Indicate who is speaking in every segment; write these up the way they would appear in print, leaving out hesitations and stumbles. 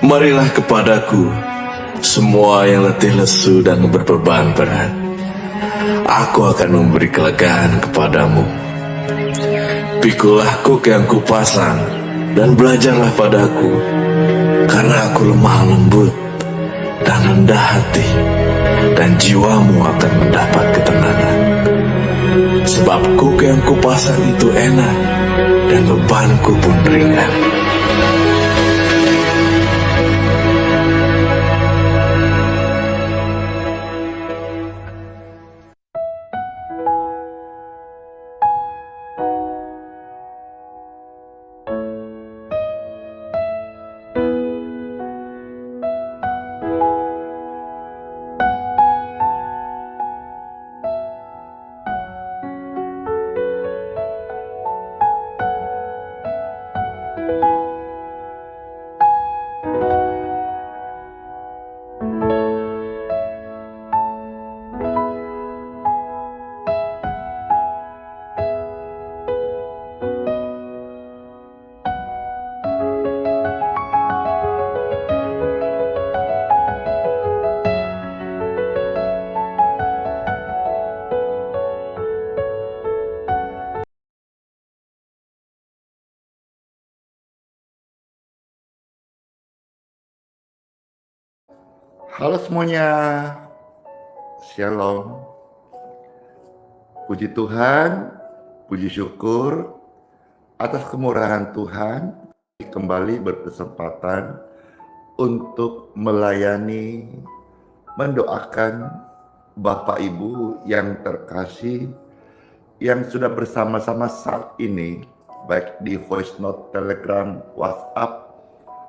Speaker 1: Marilah kepadaku, semua yang letih lesu dan berbeban berat. Aku akan memberi kelegaan kepadamu. Pikulah kuk yang kupasang, dan belajarlah padaku, karena aku lemah lembut dan rendah hati, dan jiwamu akan mendapat ketenangan. Sebab kuk yang kupasang itu enak, dan bebanku pun ringan.
Speaker 2: Halo semuanya, Shalom. Puji Tuhan, puji syukur atas kemurahan Tuhan kembali berkesempatan untuk melayani, mendoakan Bapak Ibu yang terkasih yang sudah bersama-sama saat ini, baik di voice note, telegram, WhatsApp,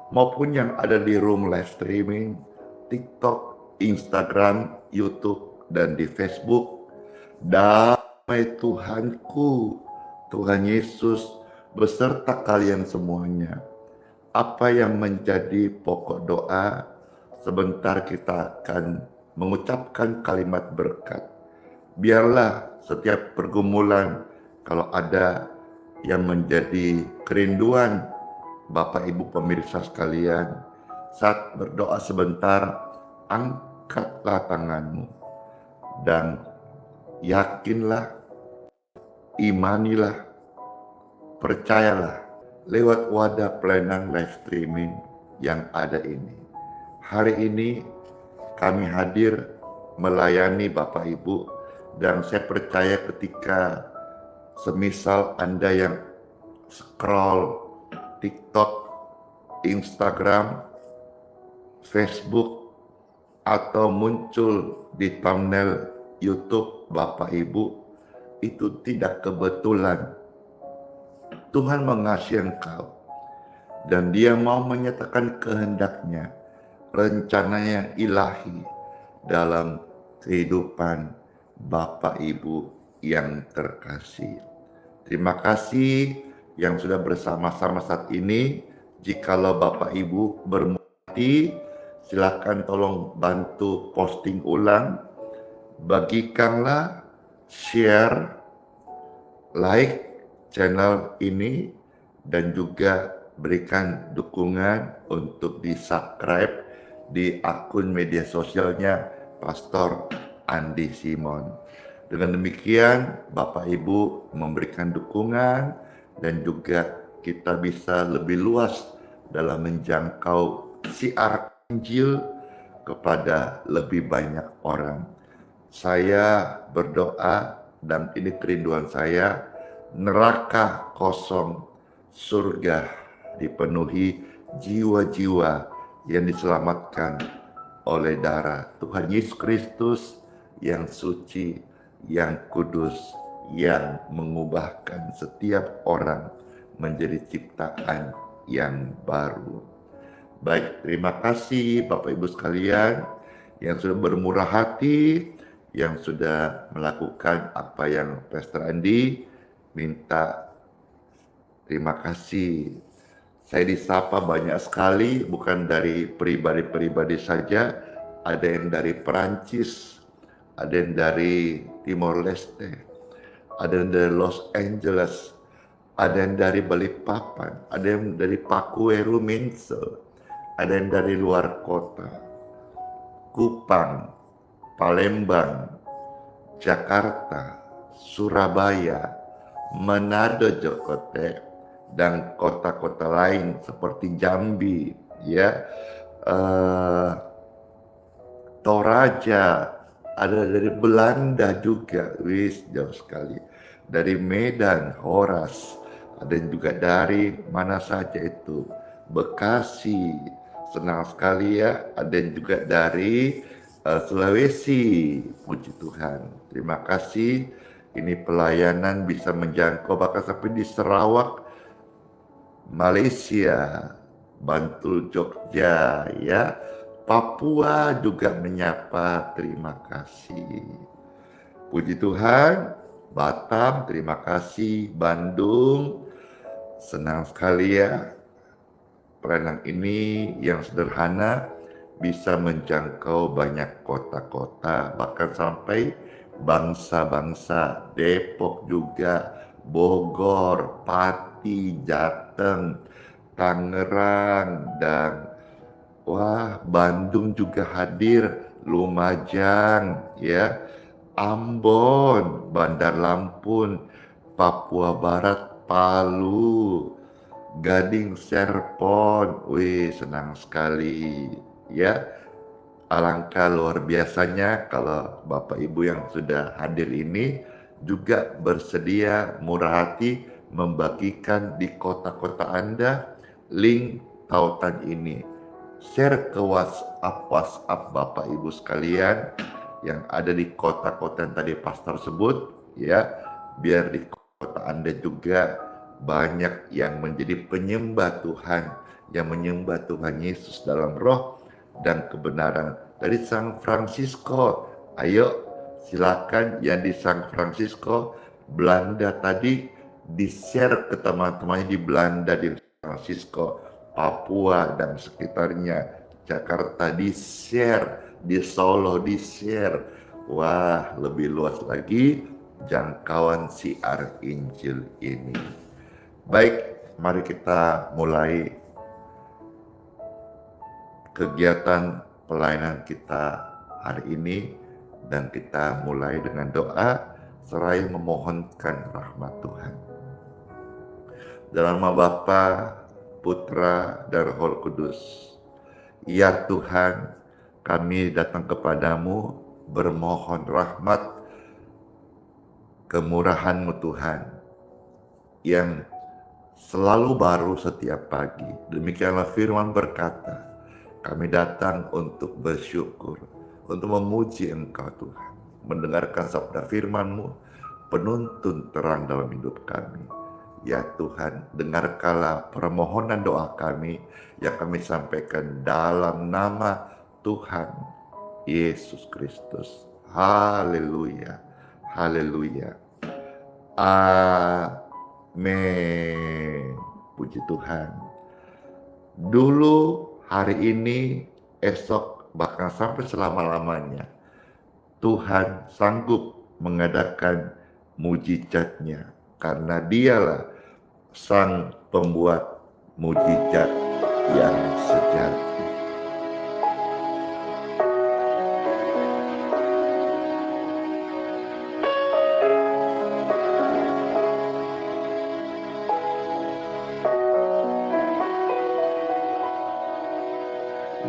Speaker 2: maupun yang ada di room live streaming, TikTok, Instagram, YouTube, dan di Facebook. Damai Tuhanku, Tuhan Yesus beserta kalian semuanya. Apa yang menjadi pokok doa, sebentar kita akan mengucapkan kalimat berkat. Biarlah setiap pergumulan, kalau ada yang menjadi kerinduan Bapak Ibu pemirsa sekalian, saat berdoa sebentar, angkatlah tanganmu dan yakinlah, imanilah, percayalah lewat wadah pelayanan live streaming yang ada ini. Hari ini kami hadir melayani Bapak Ibu, dan saya percaya ketika semisal Anda yang scroll TikTok, Instagram, Facebook, atau muncul di thumbnail YouTube Bapak Ibu, itu tidak kebetulan. Tuhan mengasihi engkau, dan Dia mau menyatakan kehendaknya, rencananya ilahi dalam kehidupan Bapak Ibu yang terkasih. Terima kasih yang sudah bersama-sama saat ini. Jikalau Bapak Ibu bermati, silakan tolong bantu posting ulang, bagikanlah, share, like channel ini, dan juga berikan dukungan untuk di subscribe di akun media sosialnya Pastor Andi Simon. Dengan demikian Bapak Ibu memberikan dukungan, dan juga kita bisa lebih luas dalam menjangkau siar Injil kepada lebih banyak orang. Saya berdoa, dan ini kerinduan saya, neraka kosong, surga dipenuhi jiwa-jiwa yang diselamatkan oleh darah Tuhan Yesus Kristus yang suci, yang kudus, yang mengubahkan setiap orang menjadi ciptaan yang baru. Baik, terima kasih Bapak Ibu sekalian yang sudah bermurah hati, yang sudah melakukan apa yang Pastor Andi minta. Terima kasih. Saya disapa banyak sekali, bukan dari pribadi-pribadi saja, ada yang dari Perancis, ada yang dari Timor Leste, ada yang dari Los Angeles, ada yang dari Balikpapan, ada yang dari Pakuweru Minsel, ada yang dari luar kota, Kupang, Palembang, Jakarta, Surabaya, Manado, Jokote, dan kota-kota lain seperti Jambi, ya, Toraja, ada dari Belanda juga, wis jauh sekali. Dari Medan, Horas, ada juga dari mana saja itu, Bekasi, senang sekali ya. Ada juga dari Sulawesi, puji Tuhan. Terima kasih. Ini pelayanan bisa menjangkau bahkan sampai di Sarawak, Malaysia, Bantul, Jogja, ya. Papua juga menyapa, terima kasih. Puji Tuhan, Batam, terima kasih. Bandung, senang sekali ya. Pelayanan ini yang sederhana bisa menjangkau banyak kota-kota, bahkan sampai bangsa-bangsa. Depok juga, Bogor, Pati, Jateng, Tangerang, dan Bandung juga hadir, Lumajang, ya, Ambon, Bandar Lampung, Papua Barat, Palu, Gading Serpong. Wih, senang sekali, ya. Alangkah luar biasanya kalau Bapak Ibu yang sudah hadir ini juga bersedia murah hati membagikan di kota-kota Anda link tautan ini. Share ke WhatsApp Bapak Ibu sekalian yang ada di kota-kota yang tadi pastor sebut, ya, biar di kota Anda juga banyak yang menjadi penyembah Tuhan, yang menyembah Tuhan Yesus dalam roh dan kebenaran. Dari San Francisco, ayo silakan yang di San Francisco, Belanda tadi, di-share ke teman-temannya di Belanda, di San Francisco, Papua dan sekitarnya, Jakarta di-share, di Solo di-share. Wah, lebih luas lagi jangkauan siar Injil ini. Baik, mari kita mulai kegiatan pelayanan kita hari ini, dan kita mulai dengan doa seraya memohonkan rahmat Tuhan. Dalam nama Bapa, Putra, dan Roh Kudus. Ya Tuhan, kami datang kepadamu bermohon rahmat kemurahan-Mu Tuhan yang selalu baru setiap pagi. Demikianlah firman berkata, kami datang untuk bersyukur, untuk memuji Engkau Tuhan, mendengarkan sabda firman-Mu, penuntun terang dalam hidup kami. Ya Tuhan, dengarkanlah permohonan doa kami yang kami sampaikan dalam nama Tuhan Yesus Kristus. Haleluya, haleluya, amin. Puji Tuhan. Dulu, hari ini, esok, bahkan sampai selama-lamanya, Tuhan sanggup mengadakan mujizat-Nya, karena Dialah Sang Pembuat mujizat yang sejati.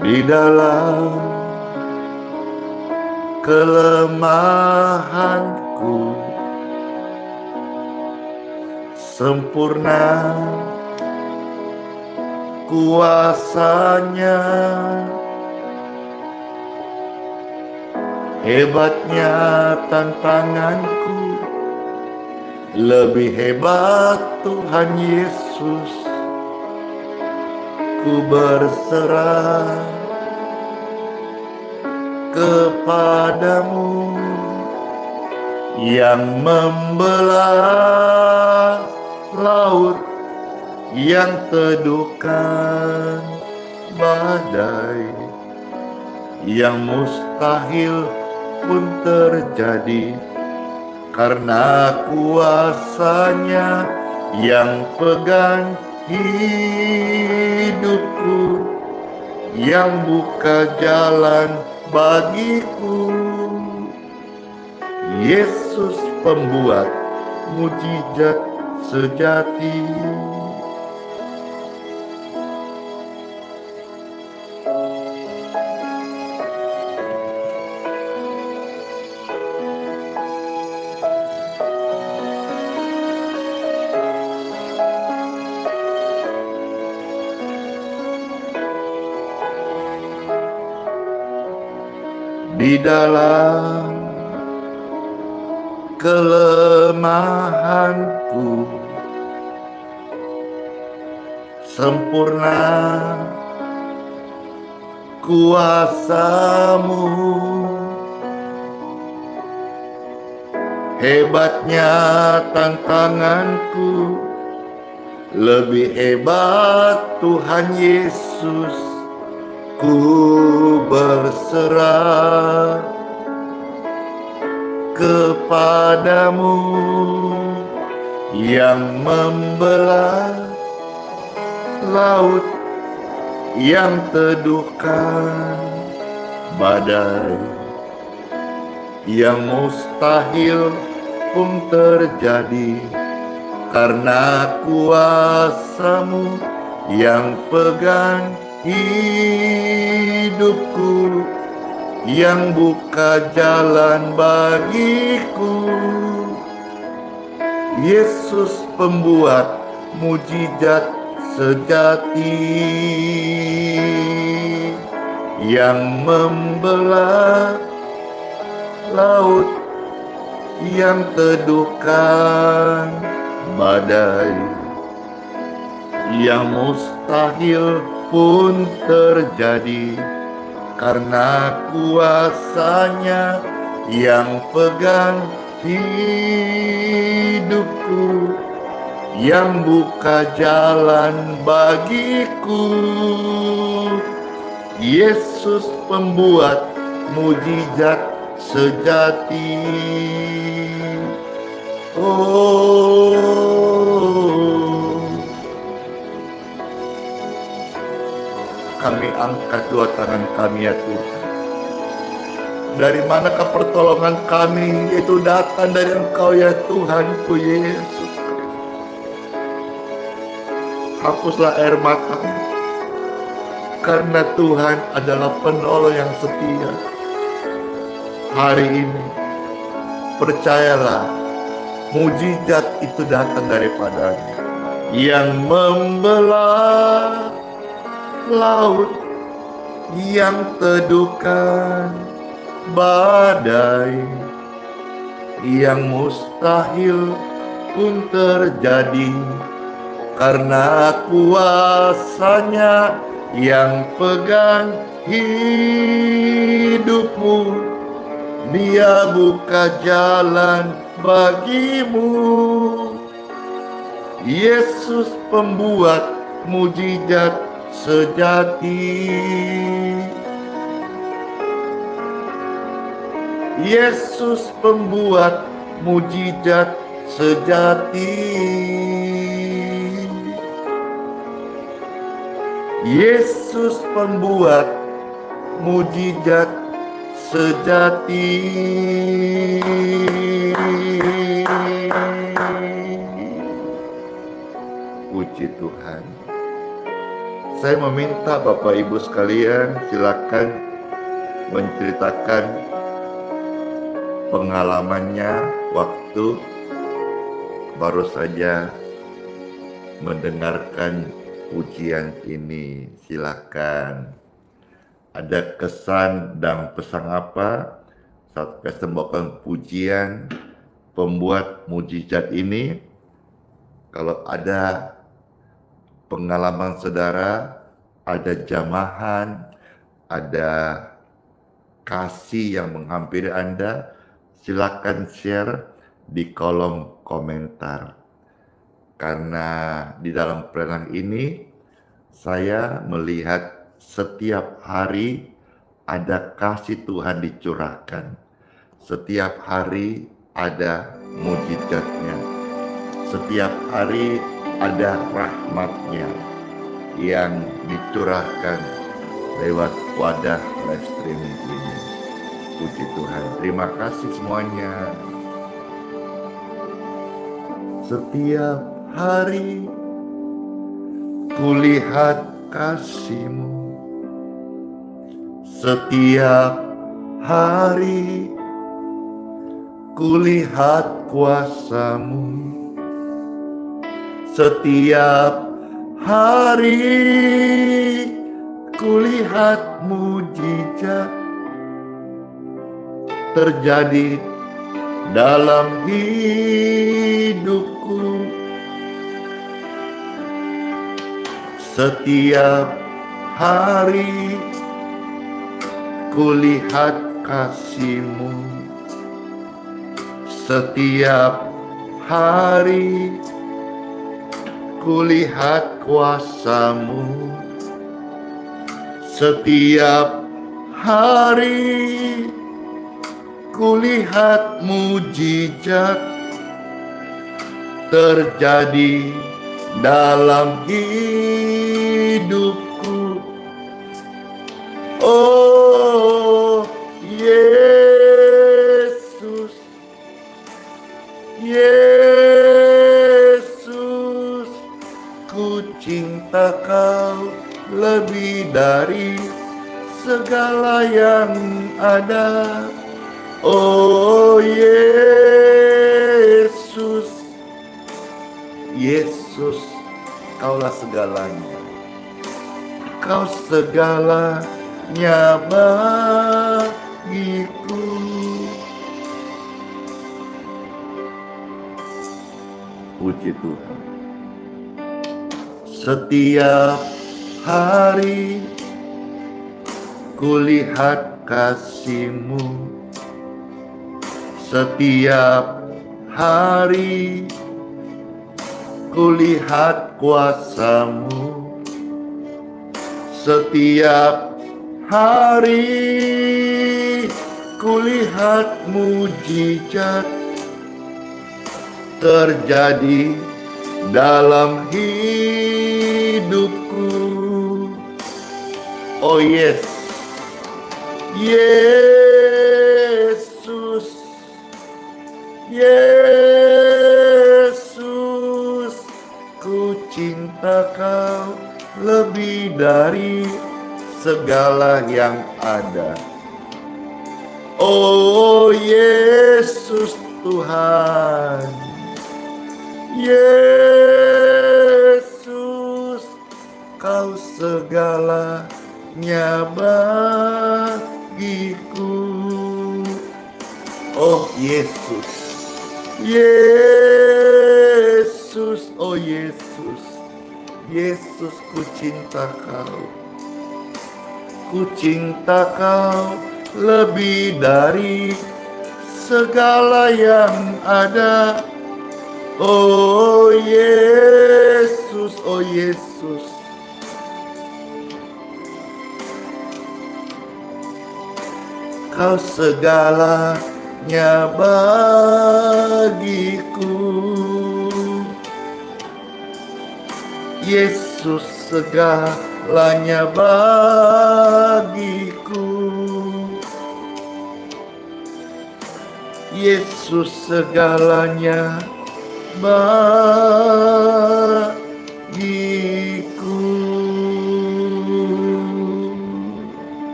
Speaker 2: Di dalam kelemahanku sempurna kuasa-Nya, hebatnya tantanganku, lebih hebat Tuhan Yesus. Ku berserah kepadamu yang membelah laut, yang teduhkan badai, yang mustahil pun terjadi karena kuasa-Nya yang pegang hidupku. yang buka jalan bagiku. Yesus pembuat mujizat sejati. Di dalam kelemahanku sempurna kuasa-Mu, hebatnya tantanganku, lebih hebat Tuhan Yesus. Ku berserah kepadamu yang membelah laut, yang teduhkan badai, yang mustahil pun terjadi karena kuasa-Mu yang pegang hidupku, yang buka jalan bagiku. Yesus pembuat mujizat sejati, yang membelah laut, yang teduhkan badai, yang mustahil pun terjadi karena kuasa-Nya yang pegang hidupku, yang buka jalan bagiku. Yesus pembuat mujizat sejati. Kami angkat dua tangan kami ya Tuhan. Dari manakah pertolongan kami? Itu datang dari Engkau ya Tuhanku Yesus. Hapuslah air matamu, karena Tuhan adalah penolong yang setia. Hari ini percayalah, mujizat itu datang daripadanya, yang membelah laut, yang teduhkan badai, yang mustahil pun terjadi karena kuasa-Nya yang pegang hidupmu. Dia buka jalan bagimu. Yesus pembuat mujizat sejati. Yesus pembuat mujizat sejati. Yesus pembuat mujizat sejati. Puji Tuhan. Saya meminta Bapak Ibu sekalian, silakan menceritakan pengalamannya waktu baru saja mendengarkan pujian ini. Silakan. Ada kesan dan pesan apa saat membawakan pujian pembuat mujizat ini? Kalau ada pengalaman saudara, ada jamahan, ada kasih yang menghampiri Anda, silakan share di kolom komentar. Karena di dalam pelayanan ini saya melihat setiap hari ada kasih Tuhan dicurahkan. Setiap hari ada mujizatnya. Setiap hari ada rahmatnya yang dicurahkan lewat wadah live streaming ini. Puji Tuhan. Terima kasih semuanya. Setiap hari kulihat kasih-Mu. Setiap hari kulihat kuasa-Mu. Setiap hari kulihat mujizat terjadi dalam hidupku. Setiap hari kulihat kasih-Mu. Setiap hari kulihat kuasa-Mu. Setiap hari kulihat mujizat terjadi dalam hidupku. Oh Yesus, Yesus, ku cinta Kau lebih dari segala yang ada. Oh Yesus, Yesus, Kaulah segalanya. Kau segalanya bagiku. Puji Tuhan. Setiap hari kulihat kasih-Mu. Setiap hari kulihat kuasa-Mu. Setiap hari kulihat mujizat terjadi dalam hidupku. Oh yes, Yesus, Yesus, ku cinta Kau lebih dari segala yang ada. Oh Yesus Tuhan, Yesus, Kau segalanya bagiku. Oh Yesus, Yesus, oh Yesus, Yesus, ku cinta Kau. Ku cinta Kau lebih dari segala yang ada. Oh Yesus, oh Yesus, Kau segalanya bagiku. Yesus, segalanya bagiku. Yesus, segalanya bagiku.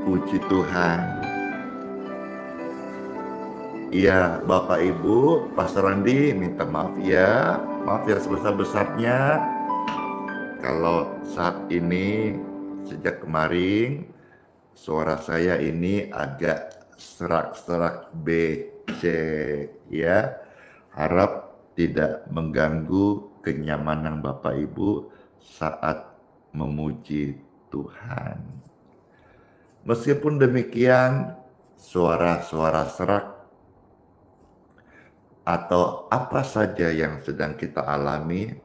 Speaker 2: Puji Tuhan. Iya, Bapak Ibu, Pastor Randi minta maaf ya. Maaf yang sebesar-besarnya kalau saat ini sejak kemarin suara saya ini agak serak-serak becek ya. Harap tidak mengganggu kenyamanan Bapak Ibu saat memuji Tuhan. Meskipun demikian, suara-suara serak atau apa saja yang sedang kita alami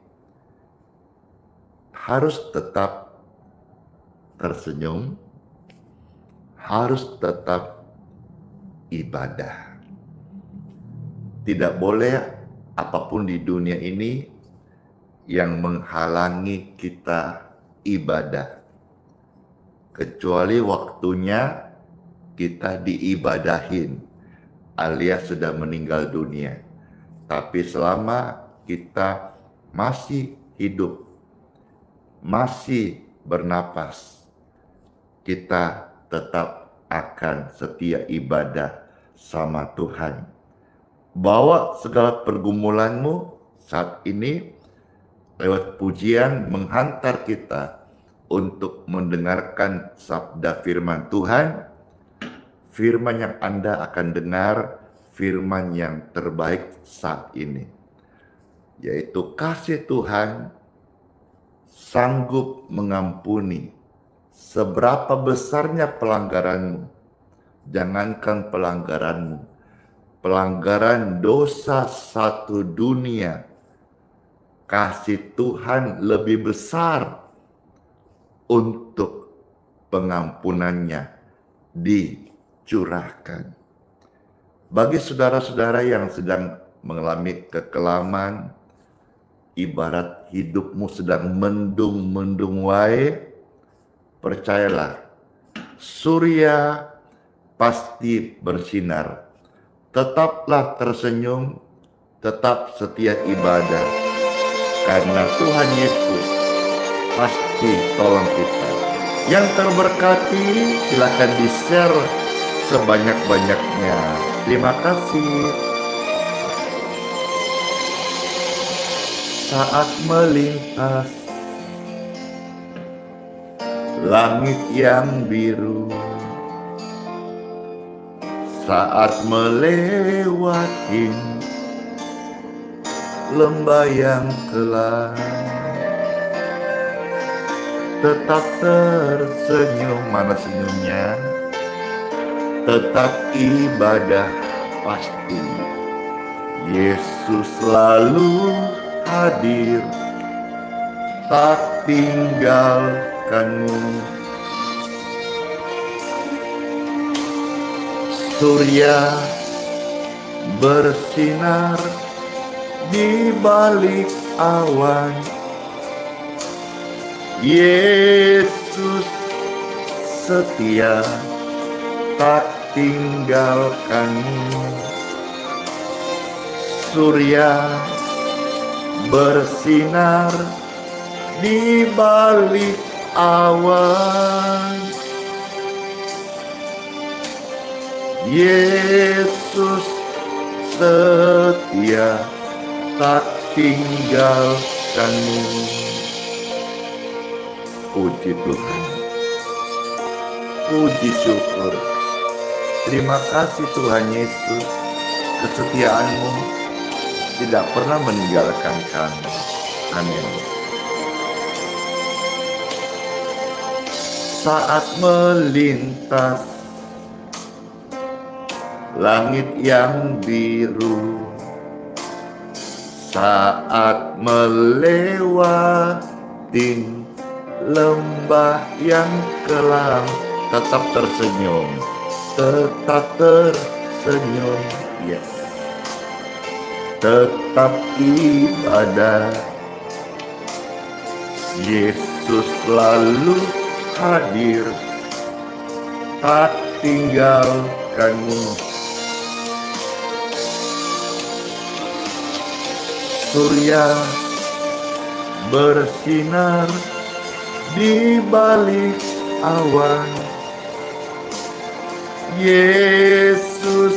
Speaker 2: harus tetap tersenyum, harus tetap ibadah. Tidak boleh apapun di dunia ini yang menghalangi kita ibadah. Kecuali waktunya kita diibadahin alias sudah meninggal dunia. Tapi selama kita masih hidup, masih bernapas, kita tetap akan setia ibadah sama Tuhan. Bawa segala pergumulanmu saat ini lewat pujian menghantar kita untuk mendengarkan sabda firman Tuhan. Firman yang Anda akan dengar, firman yang terbaik saat ini, yaitu kasih Tuhan sanggup mengampuni seberapa besarnya pelanggaranmu. Jangankan pelanggaranmu, pelanggaran dosa satu dunia, kasih Tuhan lebih besar untuk pengampunannya dicurahkan. Bagi saudara-saudara yang sedang mengalami kekelaman, ibarat hidupmu sedang mendung-mendung wae, percayalah, surya pasti bersinar. Tetaplah tersenyum, tetap setia ibadah, karena Tuhan Yesus pasti tolong kita. Yang terberkati silakan di-share sebanyak-banyaknya. Terima kasih. Saat melintas langit yang biru, saat melewati lembah yang gelap, tetap tersenyum. Mana senyumnya? Tetap ibadah pasti. Yesus selalu hadir, tak tinggalkanmu. Surya bersinar di balik awan. Yesus setia, tak tinggalkanmu. Surya bersinar di balik awan. Yesus setia, tak tinggalkanmu. Puji Tuhan, puji syukur. Terima kasih Tuhan Yesus, kesetiaan-Mu tidak pernah meninggalkan kami. Amin. Saat melintas langit yang biru, saat melewati lembah yang kelam, tetap tersenyum, tetap tersenyum, yes. Tetap ibadah. Yesus selalu hadir, tak tinggalkanmu. Surya bersinar di balik awan. Yesus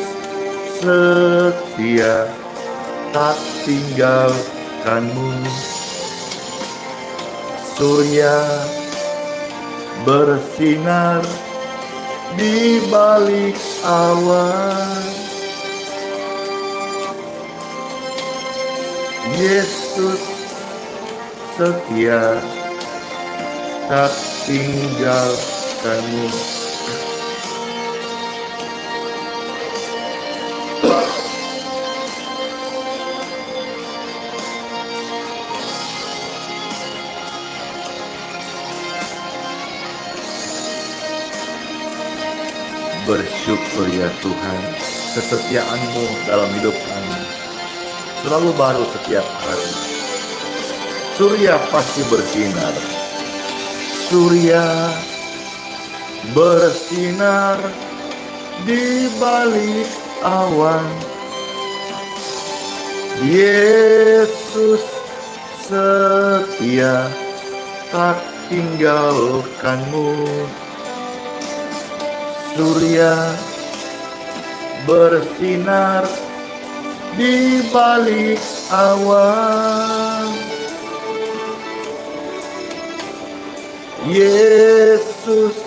Speaker 2: setia, tak tinggalkanmu. Surya bersinar di balik awan. Yesus setia, tak tinggalkanmu. Bersyukur ya Tuhan, kesetiaan-Mu dalam hidup kami selalu baru setiap hari. surya pasti bersinar. Surya bersinar di balik awan. Yesus setia, tak tinggalkanmu. Surya bersinar di balik awan. Yesus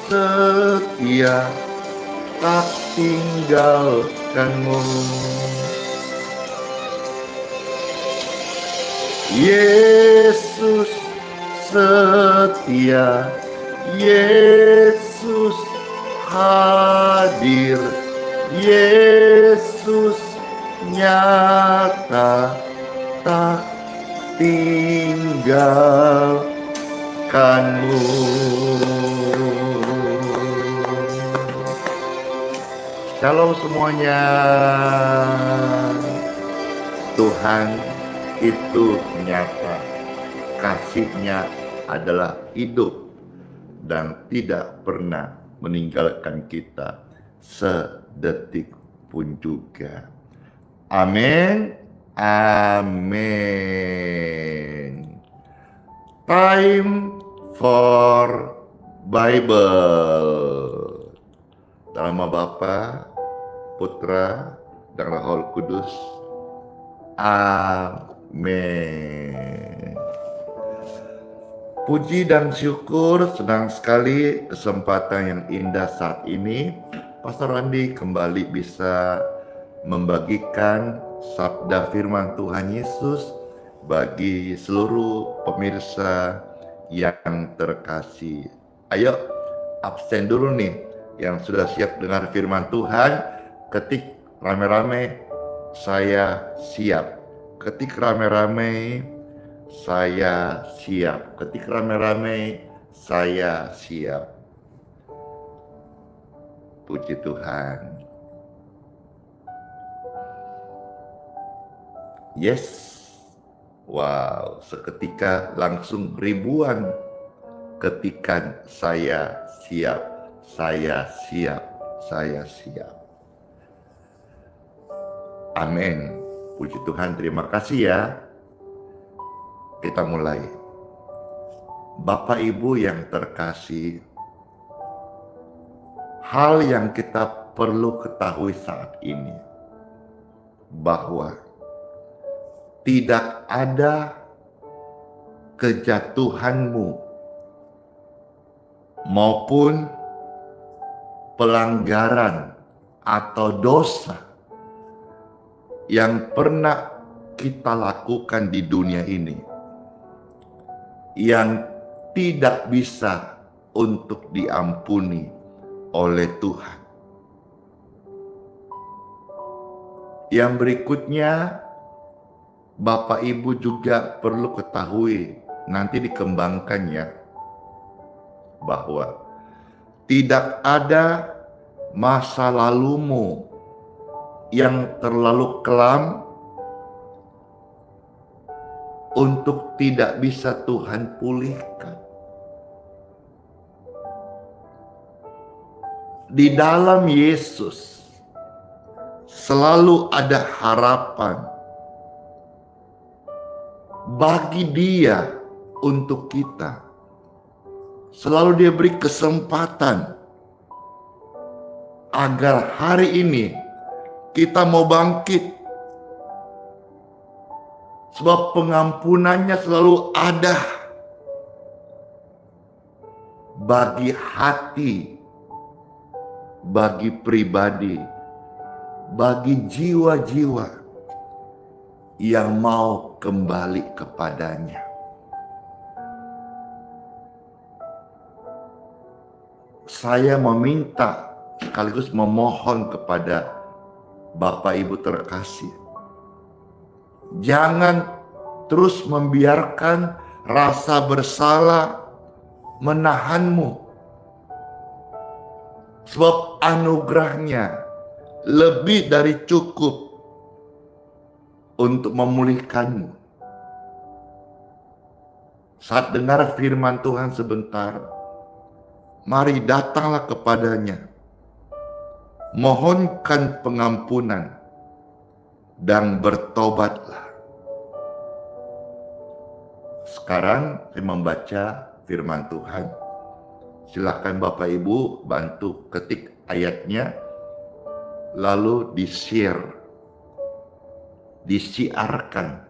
Speaker 2: setia, tak tinggalkanmu. Yesus setia, Yesus hadir, Yesus nyata, tak tinggalkanmu. Shalom semuanya. Tuhan itu nyata, kasih-Nya adalah hidup dan tidak pernah meninggalkan kita sedetik pun juga. Amin. Amin. Time for Bible. Dalam nama Bapa, Putra, dan Roh Kudus. Amin. Puji dan syukur, senang sekali kesempatan yang indah saat ini. Pastor Randi kembali bisa membagikan sabda firman Tuhan Yesus bagi seluruh pemirsa yang terkasih. Ayo absen dulu nih yang sudah siap dengar firman Tuhan, ketik rame-rame saya siap. Ketik rame-rame saya siap. Ketik rame-rame saya siap. Puji Tuhan. Yes. Wow, seketika langsung ribuan ketikan saya siap, saya siap, saya siap. Amin. Puji Tuhan, terima kasih ya. Kita mulai. Bapak Ibu yang terkasih, hal yang kita perlu ketahui saat ini, bahwa tidak ada kejatuhanmu maupun pelanggaran atau dosa yang pernah kita lakukan di dunia ini yang tidak bisa untuk diampuni oleh Tuhan. Yang berikutnya, Bapak Ibu juga perlu ketahui, nanti dikembangkannya, bahwa tidak ada masa lalumu yang terlalu kelam untuk tidak bisa Tuhan pulihkan. Di dalam Yesus selalu ada harapan bagi Dia untuk kita. Selalu Dia beri kesempatan agar hari ini kita mau bangkit. Sebab pengampunannya selalu ada bagi hati, bagi pribadi, bagi jiwa-jiwa yang mau kembali kepadanya. Saya meminta sekaligus memohon kepada Bapak Ibu terkasih, jangan terus membiarkan rasa bersalah menahanmu. Sebab anugerahnya lebih dari cukup untuk memulihkanmu. Saat dengar firman Tuhan sebentar, mari datanglah kepadanya, mohonkan pengampunan, dan bertobatlah. Sekarang saya membaca firman Tuhan. Silakan Bapak Ibu bantu ketik ayatnya, lalu di-share, disiarkan,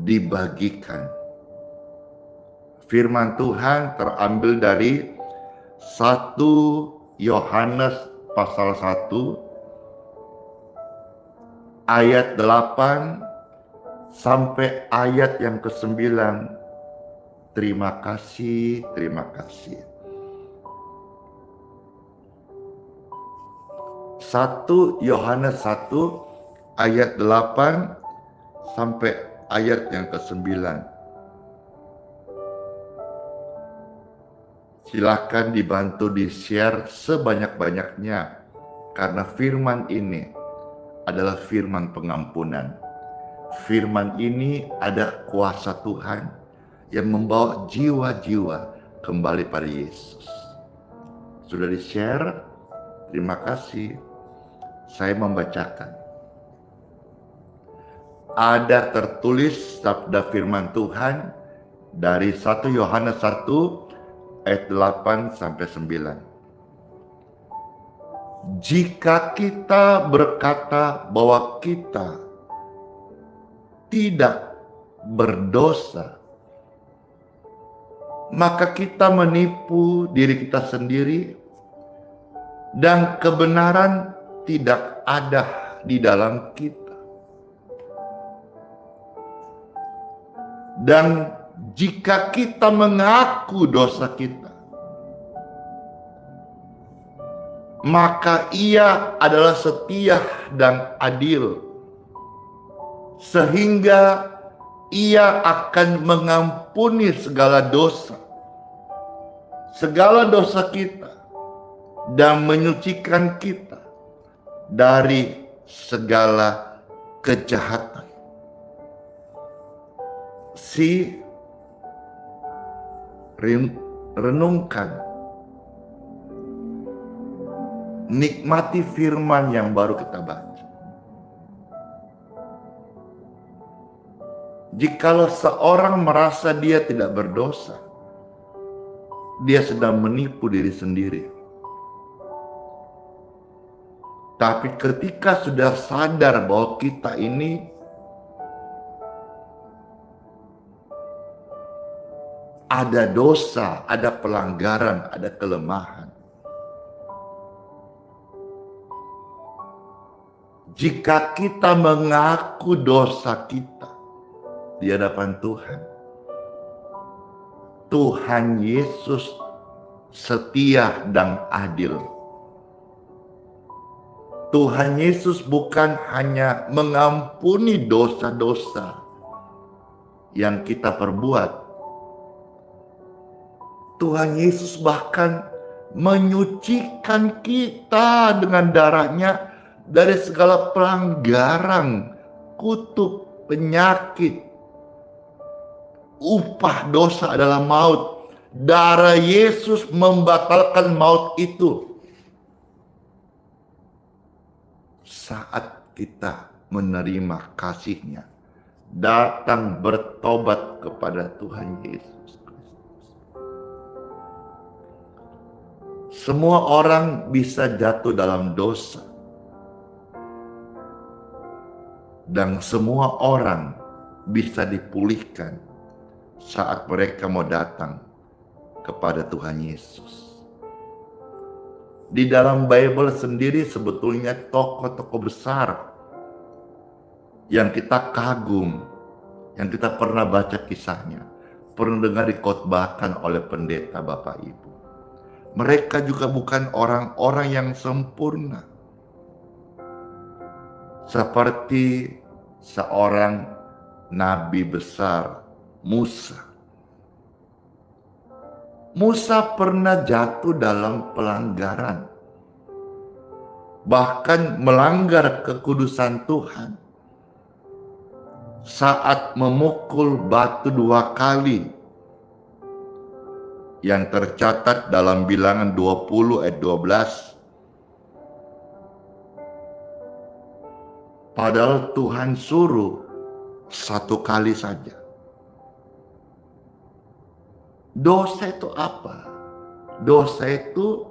Speaker 2: dibagikan. Firman Tuhan terambil dari 1 Yohanes pasal 1 ayat 8 sampai ayat yang ke-9. Terima kasih, terima kasih. 1 Yohanes 1 ayat 8 sampai ayat yang ke-9. Silakan dibantu di-share sebanyak-banyaknya, karena firman ini adalah firman pengampunan. Firman ini ada kuasa Tuhan yang membawa jiwa-jiwa kembali pada Yesus. Sudah di-share? Terima kasih. Saya membacakan. Ada tertulis sabda firman Tuhan dari 1 Yohanes 1 ayat 8 sampai 9. Jika kita berkata bahwa kita tidak berdosa, maka kita menipu diri kita sendiri dan kebenaran tidak ada di dalam kita. Dan jika kita mengaku dosa kita, maka Ia adalah setia dan adil, sehingga Ia akan mengampuni segala dosa kita, dan menyucikan kita dari segala kejahatan. Renungkan, nikmati firman yang baru kita baca. Jikalau seorang merasa dia tidak berdosa, dia sedang menipu diri sendiri. Tapi ketika sudah sadar bahwa kita ini ada dosa, ada pelanggaran, ada kelemahan, jika kita mengaku dosa kita di hadapan Tuhan, Tuhan Yesus setia dan adil. Tuhan Yesus bukan hanya mengampuni dosa-dosa yang kita perbuat. Tuhan Yesus bahkan menyucikan kita dengan darahnya dari segala pelanggaran, kutuk, penyakit. Upah dosa adalah maut. Darah Yesus membatalkan maut itu. Saat kita menerima kasih-Nya, datang bertobat kepada Tuhan Yesus Kristus. Semua orang bisa jatuh dalam dosa, dan semua orang bisa dipulihkan saat mereka mau datang kepada Tuhan Yesus. Di dalam Bible sendiri sebetulnya tokoh-tokoh besar yang kita kagum, yang kita pernah baca kisahnya, pernah dengar dikhotbahkan oleh pendeta Bapak Ibu. Mereka juga bukan orang-orang yang sempurna. Seperti seorang nabi besar, Musa. Musa pernah jatuh dalam pelanggaran, bahkan melanggar kekudusan Tuhan saat memukul batu 2 kali yang tercatat dalam Bilangan 20 ayat 12. Padahal Tuhan suruh satu kali saja. Dosa itu apa? Dosa itu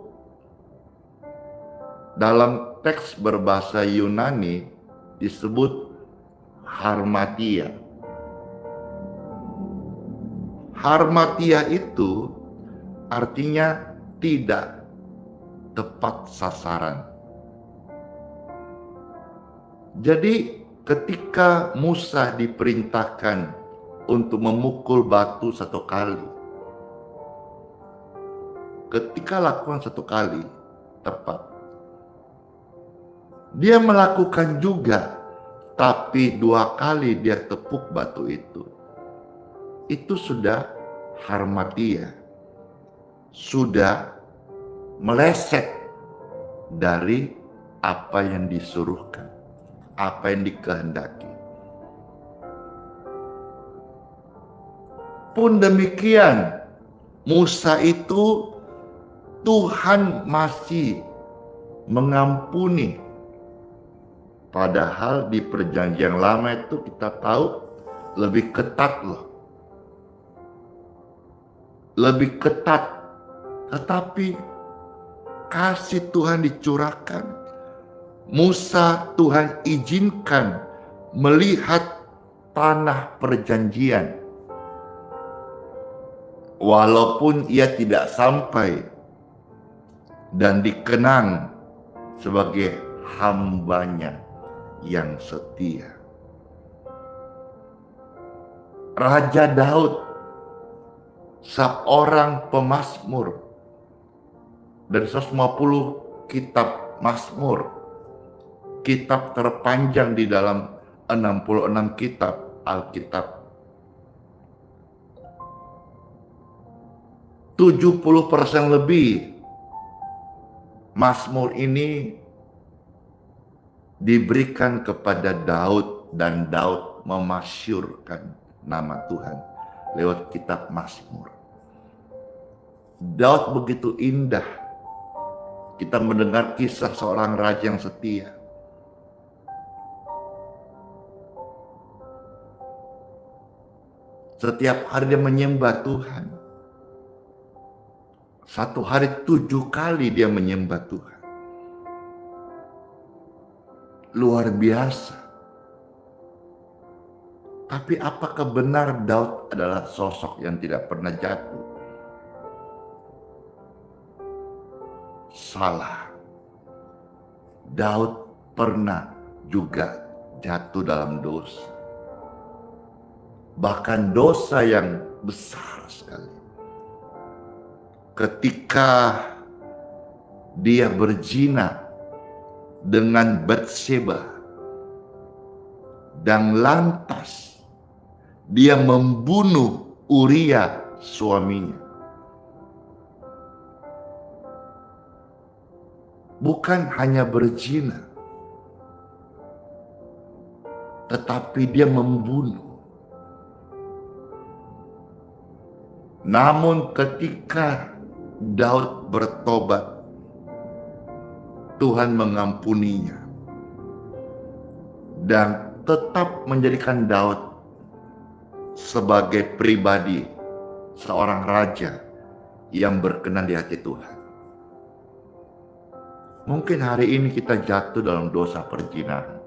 Speaker 2: dalam teks berbahasa Yunani disebut harmatia. Harmatia itu artinya tidak tepat sasaran. Jadi ketika Musa diperintahkan untuk memukul batu satu kali, ketika lakukan satu kali tepat, dia melakukan juga, tapi dua kali dia tepuk batu itu sudah harmatia, sudah meleset dari apa yang disuruhkan, apa yang dikehendaki. Pun demikian, Musa itu Tuhan masih mengampuni. Padahal di perjanjian lama itu kita tahu lebih ketat loh. Lebih ketat. Tetapi kasih Tuhan dicurahkan. Musa Tuhan izinkan melihat tanah perjanjian. Walaupun ia tidak sampai dan dikenang sebagai hambanya yang setia. Raja Daud, seorang pemazmur, dari 150 kitab Mazmur, kitab terpanjang di dalam 66 kitab Alkitab. 70% lebih Mazmur ini diberikan kepada Daud, dan Daud memasyurkan nama Tuhan lewat kitab Mazmur. Daud begitu indah. Kita mendengar kisah seorang raja yang setia. Setiap hari dia menyembah Tuhan. Satu hari 7 kali dia menyembah Tuhan. Luar biasa. Tapi apakah benar Daud adalah sosok yang tidak pernah jatuh? Salah. Daud pernah juga jatuh dalam dosa. Bahkan dosa yang besar sekali. Ketika dia berzina dengan Batsheba, dan lantas dia membunuh Uria suaminya. Bukan hanya berzina, tetapi dia membunuh. Namun ketika Daud bertobat, Tuhan mengampuninya dan tetap menjadikan Daud sebagai pribadi, seorang raja yang berkenan di hati Tuhan. Mungkin hari ini kita jatuh dalam dosa perzinahan.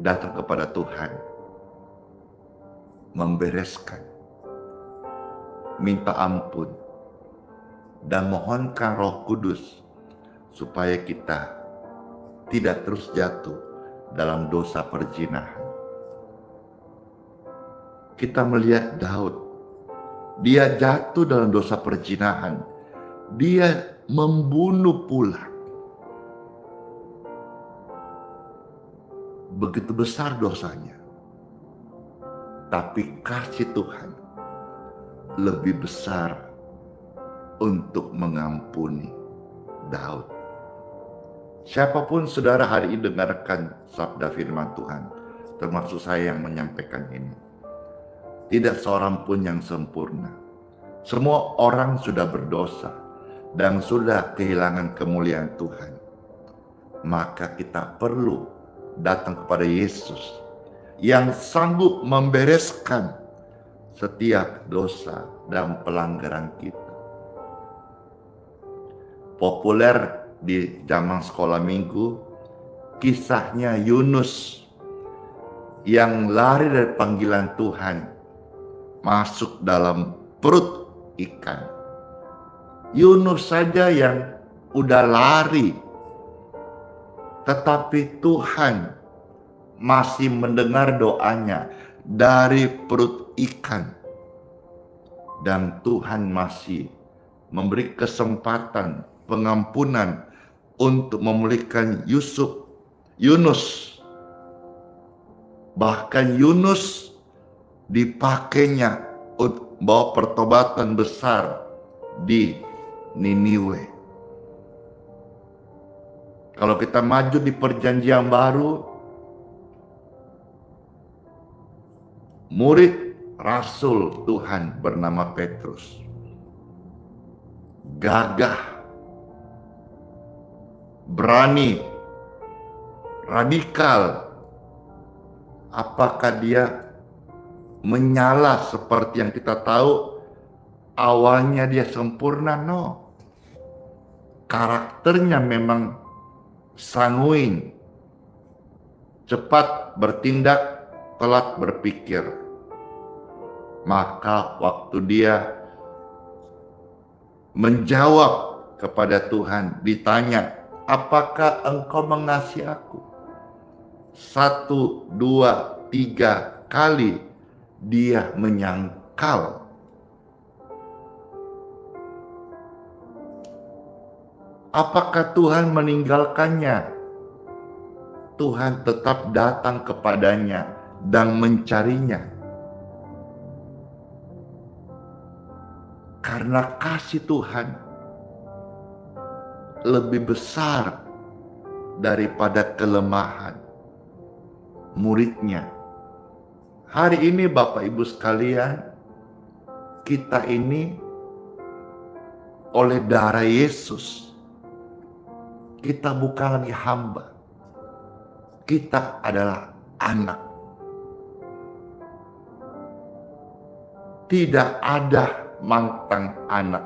Speaker 2: Datang kepada Tuhan, membereskan, minta ampun, dan mohonkan Roh Kudus supaya kita tidak terus jatuh dalam dosa perzinahan. Kita melihat Daud, dia jatuh dalam dosa perzinahan, dia membunuh pula. Begitu besar dosanya, tapi kasih Tuhan lebih besar untuk mengampuni Daud. Siapapun saudara hari ini dengarkan sabda firman Tuhan, termasuk saya yang menyampaikan ini. Tidak seorang pun yang sempurna. Semua orang sudah berdosa dan sudah kehilangan kemuliaan Tuhan. Maka kita perlu datang kepada Yesus yang sanggup membereskan setiap dosa dan pelanggaran kita. Populer di zaman sekolah minggu, kisahnya Yunus yang lari dari panggilan Tuhan masuk dalam perut ikan. Yunus saja yang udah lari, tetapi Tuhan masih mendengar doanya dari perut ikan. Dan Tuhan masih memberi kesempatan pengampunan untuk memulihkan Yunus. Bahkan Yunus dipakainya untuk bawa pertobatan besar di Niniwe. Kalau kita maju di perjanjian baru, murid Rasul Tuhan bernama Petrus gagah, berani, radikal. Apakah dia menyala seperti yang kita tahu awalnya dia sempurna? No. Karakternya memang sanguin, cepat bertindak, telat berpikir. Maka waktu dia menjawab kepada Tuhan, ditanya, apakah engkau mengasihi aku? 1, 2, 3 kali dia menyangkal. Apakah Tuhan meninggalkannya? Tuhan tetap datang kepadanya dan mencarinya. Karena kasih Tuhan lebih besar daripada kelemahan muridnya. Hari ini Bapak Ibu sekalian, kita ini oleh darah Yesus, kita bukan lagi hamba, kita adalah anak. Tidak ada mantan anak.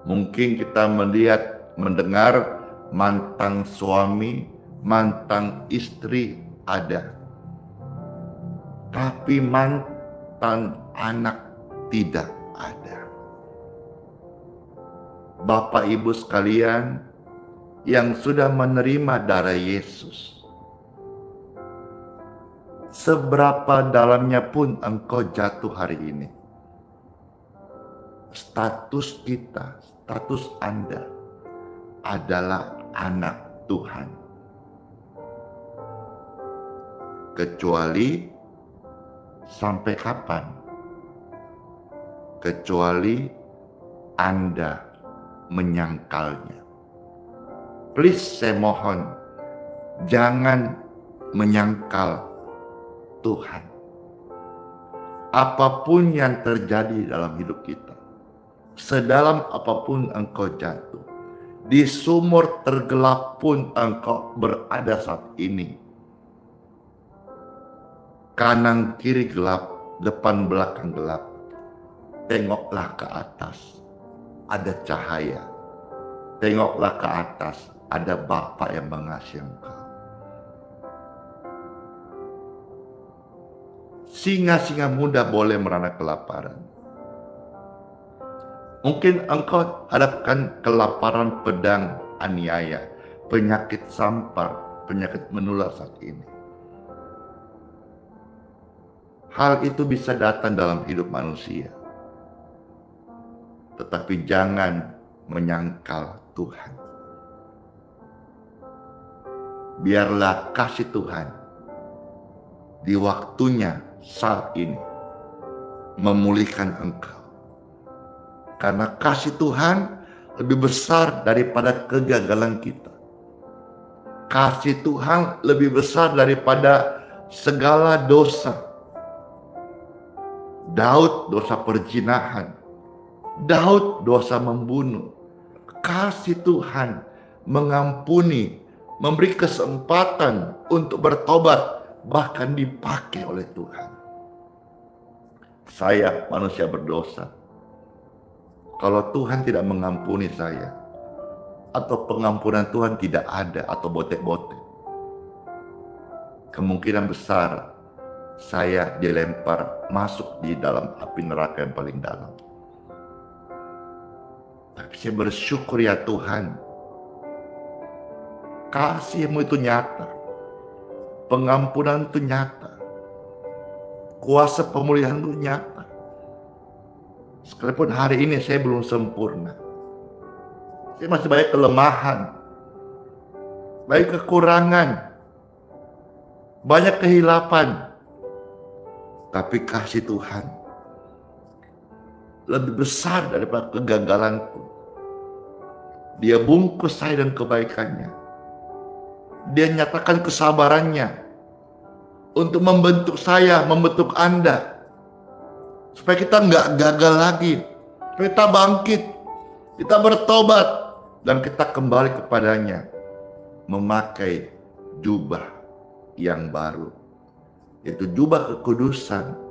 Speaker 2: Mungkin kita mendengar mantan suami, mantan istri ada. Tapi mantan anak tidak ada. Bapak Ibu sekalian yang sudah menerima darah Yesus, seberapa dalamnya pun engkau jatuh hari ini, status kita, status Anda adalah anak Tuhan. Kecuali sampai kapan? Kecuali Anda menyangkalnya. Please, saya mohon, jangan menyangkal Tuhan. Apapun yang terjadi dalam hidup kita, sedalam apapun engkau jatuh, di sumur tergelap pun engkau berada saat ini, kanan kiri gelap, depan belakang gelap, tengoklah ke atas, ada cahaya. Tengoklah ke atas, ada Bapa yang mengasihi engkau. Singa-singa muda boleh merana kelaparan. Mungkin engkau hadapkan kelaparan pedang aniaya, penyakit sampar, penyakit menular saat ini. Hal itu bisa datang dalam hidup manusia. Tetapi jangan menyangkal Tuhan. Biarlah kasih Tuhan di waktunya saat ini memulihkan engkau. Karena kasih Tuhan lebih besar daripada kegagalan kita. Kasih Tuhan lebih besar daripada segala dosa. Daud dosa perzinahan, Daud dosa membunuh. Kasih Tuhan mengampuni, memberi kesempatan untuk bertobat, bahkan dipakai oleh Tuhan. Saya manusia berdosa. Kalau Tuhan tidak mengampuni saya, atau pengampunan Tuhan tidak ada, atau botek-botek, kemungkinan besar saya dilempar masuk di dalam api neraka yang paling dalam. Tapi saya bersyukur ya Tuhan, kasih-Mu itu nyata, pengampunan itu nyata, kuasa pemulihan itu nyata. Sekalipun hari ini saya belum sempurna, saya masih banyak kelemahan, banyak kekurangan, banyak kehilapan. Tapi kasih Tuhan lebih besar daripada kegagalanku. Dia bungkus saya dengan kebaikannya. Dia nyatakan kesabarannya untuk membentuk saya, membentuk Anda, supaya kita nggak gagal lagi, supaya kita bangkit, kita bertobat, dan kita kembali kepadanya memakai jubah yang baru, yaitu jubah kekudusan.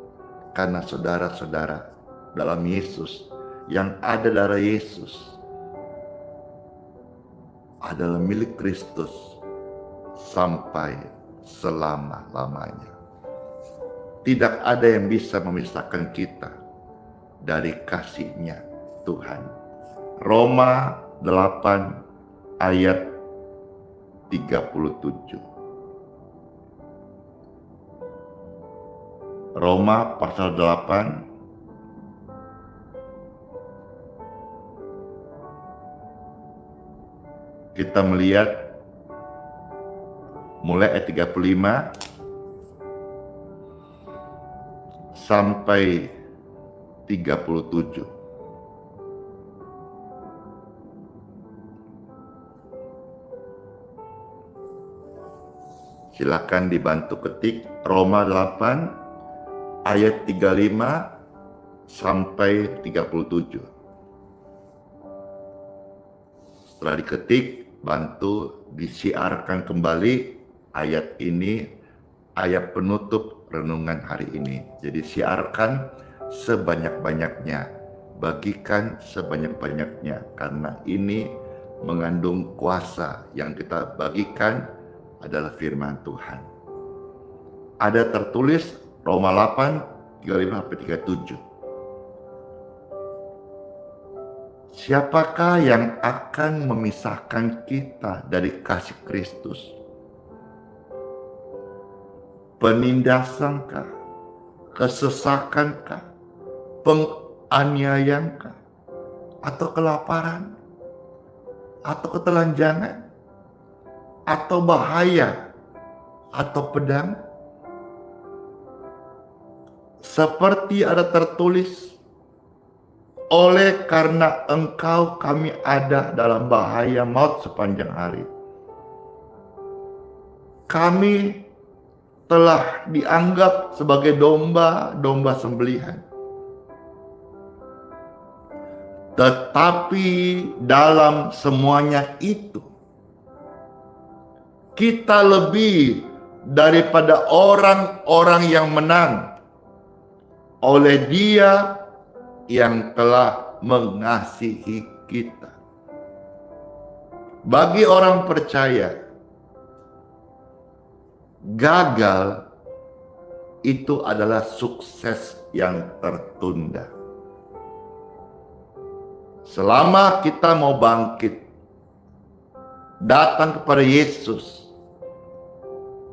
Speaker 2: Karena saudara-saudara, dalam Yesus, yang ada darah Yesus adalah milik Kristus sampai selama-lamanya. Tidak ada yang bisa memisahkan kita dari kasih-Nya Tuhan. Roma 8 ayat 37. Roma pasal 8 kita melihat mulai ayat 35 sampai 37. Silakan dibantu ketik Roma 8 ayat 35 sampai 37. Setelah diketik, bantu disiarkan kembali ayat ini, ayat penutup renungan hari ini. Jadi siarkan sebanyak-banyaknya, bagikan sebanyak-banyaknya, karena ini mengandung kuasa. Yang kita bagikan adalah firman Tuhan. Ada tertulis Roma 8 35-37. Siapakah yang akan memisahkan kita dari kasih Kristus? Penindasankah? Kesesakankah? Penganiayaankah? Atau kelaparan? Atau ketelanjangan? Atau bahaya? Atau pedang? Seperti ada tertulis, oleh karena Engkau kami ada dalam bahaya maut sepanjang hari. Kami telah dianggap sebagai domba-domba sembelihan. Tetapi dalam semuanya itu, kita lebih daripada orang-orang yang menang oleh Dia yang telah mengasihi kita. Bagi orang percaya, gagal itu adalah sukses yang tertunda. Selama kita mau bangkit, datang kepada Yesus,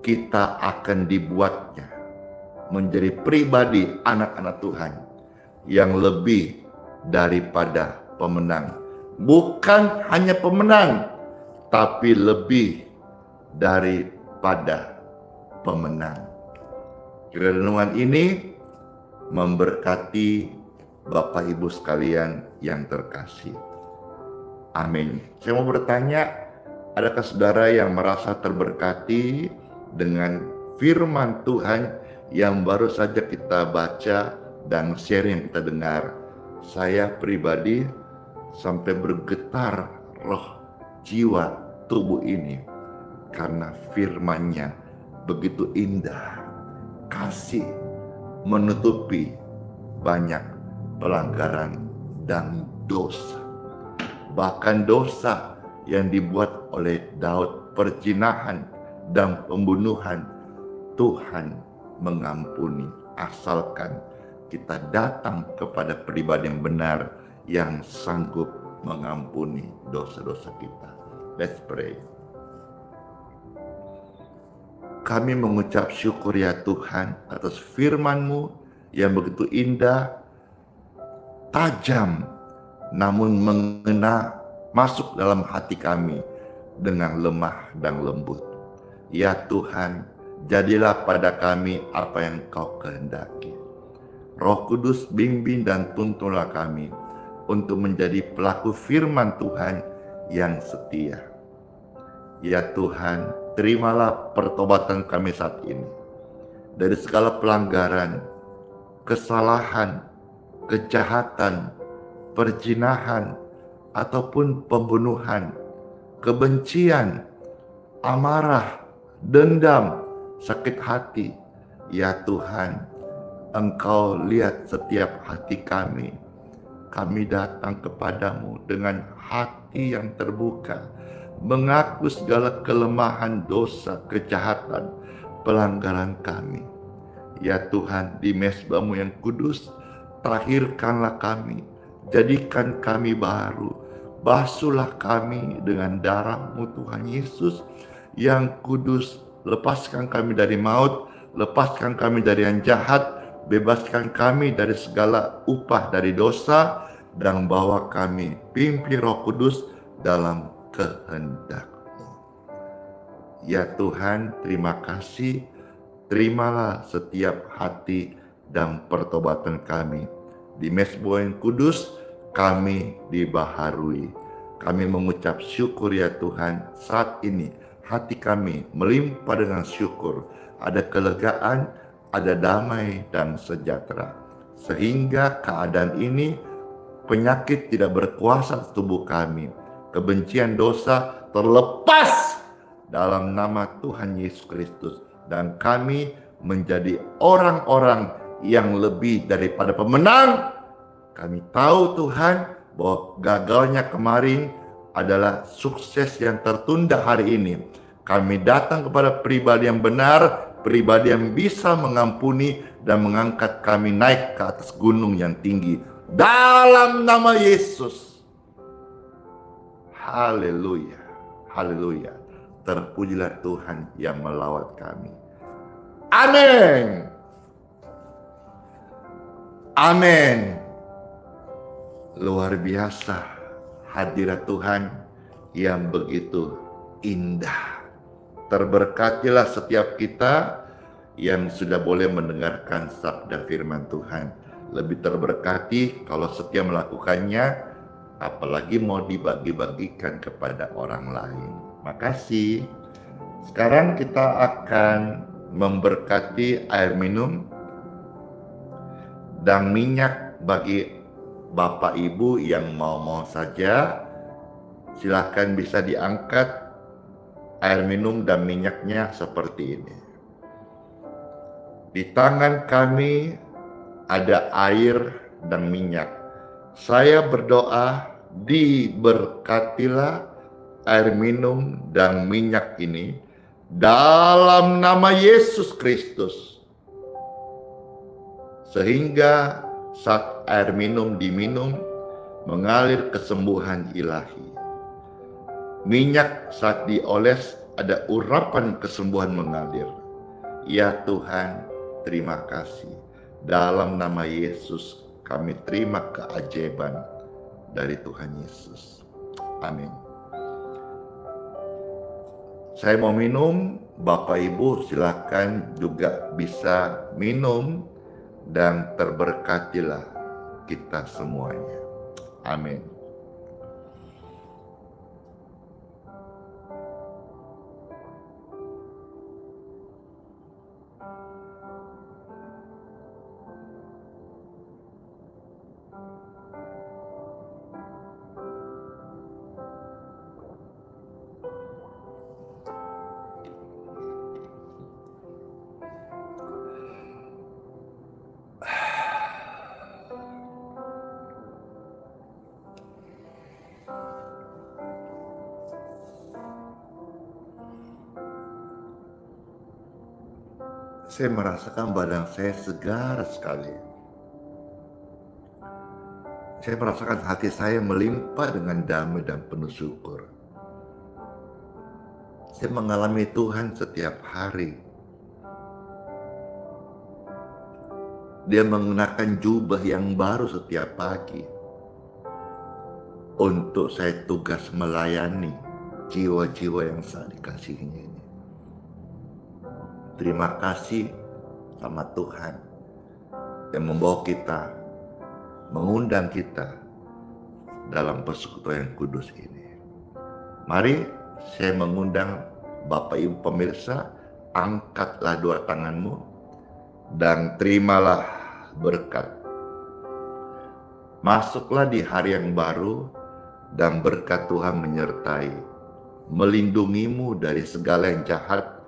Speaker 2: kita akan dibuatnya menjadi pribadi anak-anak Tuhan yang lebih daripada pemenang. Bukan hanya pemenang, tapi lebih daripada pemenang. Renungan ini memberkati Bapak Ibu sekalian yang terkasih. Amin. Saya mau bertanya, adakah saudara yang merasa terberkati dengan firman Tuhan yang baru saja kita baca dan sharing yang kita dengar, saya pribadi sampai bergetar roh, jiwa, tubuh ini karena firman-Nya begitu indah, kasih menutupi banyak pelanggaran dan dosa. Bahkan dosa yang dibuat oleh Daud, perzinahan dan pembunuhan, Tuhan mengampuni asalkan kita datang kepada pribadi yang benar yang sanggup mengampuni dosa-dosa kita. Let's pray. Kami mengucap syukur ya Tuhan atas firman-Mu yang begitu indah, tajam, namun mengena masuk dalam hati kami dengan lemah dan lembut. Ya Tuhan, jadilah pada kami apa yang Kau kehendaki. Roh Kudus bimbing dan tuntunlah kami untuk menjadi pelaku firman Tuhan yang setia. Ya Tuhan, terimalah pertobatan kami saat ini. Dari segala pelanggaran, kesalahan, kejahatan, perzinahan, ataupun pembunuhan, kebencian, amarah, dendam, sakit hati. Ya Tuhan, Engkau lihat setiap hati kami. Kami datang kepadamu dengan hati yang terbuka, mengaku segala kelemahan, dosa, kejahatan, pelanggaran kami. Ya Tuhan, di mezbah-Mu yang kudus, tahirkanlah kami, jadikan kami baru, basuhlah kami dengan darah-Mu Tuhan Yesus yang kudus, lepaskan kami dari maut, lepaskan kami dari yang jahat, bebaskan kami dari segala upah dari dosa, dan bawa kami, pimpin Roh Kudus dalam kehendak-Mu. Ya Tuhan, terima kasih. Terimalah setiap hati dan pertobatan kami. Di mezbah yang kudus, kami dibaharui. Kami mengucap syukur ya Tuhan, saat ini hati kami melimpah dengan syukur. Ada kelegaan, ada damai dan sejahtera. Sehingga keadaan ini, penyakit tidak berkuasa atas tubuh kami. Kebencian dosa terlepas dalam nama Tuhan Yesus Kristus. Dan kami menjadi orang-orang yang lebih daripada pemenang. Kami tahu Tuhan bahwa gagalnya kemarin adalah sukses yang tertunda hari ini. Kami datang kepada pribadi yang benar, pribadi yang bisa mengampuni dan mengangkat kami naik ke atas gunung yang tinggi. Dalam nama Yesus. Haleluya. Haleluya. Terpujilah Tuhan yang melawat kami. Amin. Amin. Luar biasa hadirat Tuhan yang begitu indah. Terberkatilah setiap kita yang sudah boleh mendengarkan sabda firman Tuhan. Lebih terberkati kalau setia melakukannya, apalagi mau dibagi-bagikan kepada orang lain. Makasih. Sekarang kita akan memberkati air minum dan minyak bagi Bapak Ibu yang mau saja. Silakan bisa diangkat air minum dan minyaknya seperti ini. Di tangan kami ada air dan minyak. Saya berdoa, diberkatilah air minum dan minyak ini dalam nama Yesus Kristus. Sehingga saat air minum diminum, mengalir kesembuhan ilahi. Minyak saat dioles, ada urapan kesembuhan mengalir. Ya Tuhan, terima kasih. Dalam nama Yesus, kami terima keajaiban dari Tuhan Yesus. Amin. Saya mau minum, Bapak Ibu silakan juga bisa minum dan terberkatilah kita semuanya. Amin. saya merasakan badan saya segar sekali. Saya merasakan hati saya melimpah dengan damai dan penuh syukur. Saya mengalami Tuhan setiap hari. Dia mengenakan jubah yang baru setiap pagi. Untuk saya tugas melayani jiwa-jiwa yang sangat dikasihinya ini. Terima kasih sama Tuhan yang membawa kita, mengundang kita dalam persekutuan yang kudus ini. Mari saya mengundang Bapak Ibu pemirsa, angkatlah dua tanganmu dan terimalah berkat. Masuklah di hari yang baru dan berkat Tuhan menyertai, melindungimu dari segala yang jahat,